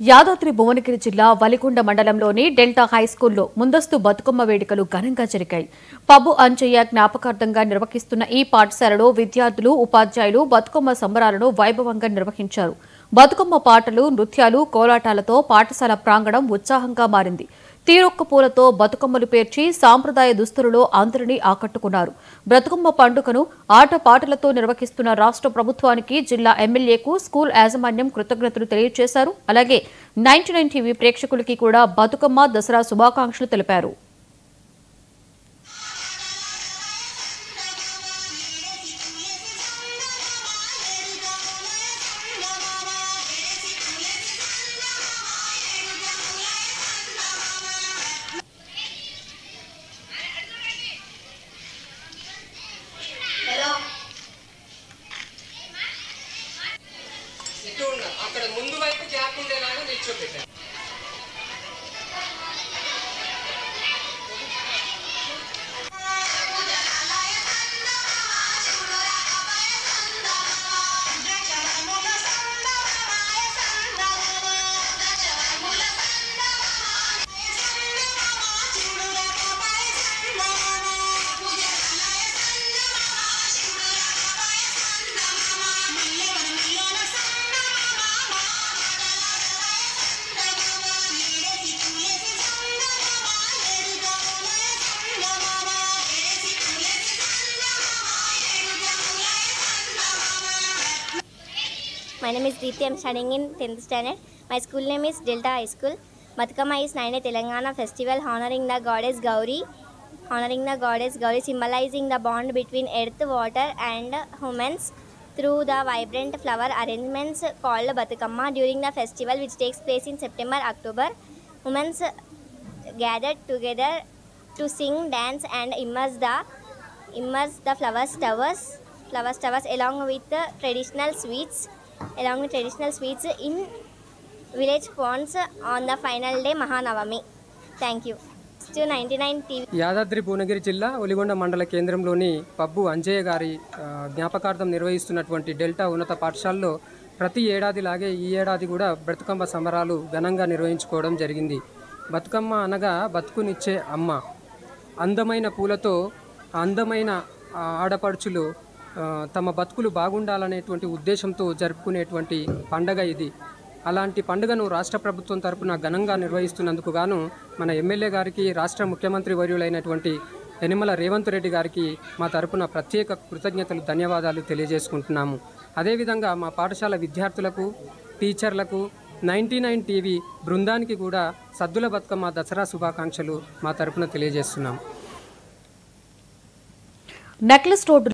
యాదాద్రి భువనగిరి జిల్లా వలిగొండ మండలంలోని డెల్టా హైస్కూల్లో ముందస్తు బతుకమ్మ వేడుకలు ఘనంగా జరిగాయి. పబ్బు అంజయ్య జ్ఞాపకార్థంగా నిర్వహిస్తున్న ఈ పాఠశాలలో విద్యార్థులు, ఉపాధ్యాయులు బతుకమ్మ సంబరాలను వైభవంగా నిర్వహించారు. బతుకమ్మ పాటలు, నృత్యాలు, కోలాటాలతో పాఠశాల ప్రాంగణం ఉత్సాహంగా మారింది. తీరొక్క పూలతో బతుకమ్మలు పేర్చి సాంప్రదాయ దుస్తులలో అందరినీ ఆకట్టుకున్నారు. బతుకమ్మ పండుగను ఆటపాటలతో నిర్వహిస్తున్న రాష్ట్ర ప్రభుత్వానికి, జిల్లా ఎమ్మెల్యేకు స్కూల్ యాజమాన్యం కృతజ్ఞతలు తెలియజేశారు. అలాగే 99 టీవీ ప్రేక్షకులకి కూడా బతుకమ్మ దసరా శుభాకాంక్షలు తెలిపారు. అక్కడ ముందు వైపు గ్యాప్ ఉండేలాగా నిల్చోబెట్టారు. My name is Deepthi. I am studying in 10th standard. My school name is Delta High School. Batukama is 9th Telangana festival honoring the goddess Gauri, symbolizing the bond between earth, water and humans through the vibrant flower arrangements called Batukama. During the festival, which takes place in September-October, women gathered together to sing, dance and immerse the flower towers along with traditional sweets in village ponds on the final day Mahanavami. Thank you. To 99 TV. Yadadri Bhuvanagiri జిల్లా ఒలిగొండ మండల కేంద్రంలోని pub Anjaiah గారి జ్ఞాపకార్థం నిర్వహిస్తున్నటువంటి delta ఉన్నత పాఠశాలలో ప్రతి ఏడాదిలాగే ఈ ఏడాది కూడా బతుకమ్మ సంబరాలు ఘనంగా నిర్వహించుకోవడం జరిగింది. బతుకమ్మ అనగా బతుకునిచ్చే అమ్మ. అందమైన పూలతో అందమైన ఆడపడుచులు తమ బతుకులు బాగుండాలనేటువంటి ఉద్దేశంతో జరుపుకునేటువంటి పండగ ఇది. అలాంటి పండుగను రాష్ట్ర ప్రభుత్వం తరపున ఘనంగా నిర్వహిస్తున్నందుకు గాను మన ఎమ్మెల్యే గారికి, రాష్ట్ర ముఖ్యమంత్రి వర్యులైనటువంటి యనమల రేవంత్ రెడ్డి గారికి మా తరపున ప్రత్యేక కృతజ్ఞతలు, ధన్యవాదాలు తెలియజేసుకుంటున్నాము. అదేవిధంగా మా పాఠశాల విద్యార్థులకు, టీచర్లకు, 99 టీవీ బృందానికి కూడా సద్దుల బతుకమ్మ దసరా శుభాకాంక్షలు మా తరపున తెలియజేస్తున్నాము. Necklace road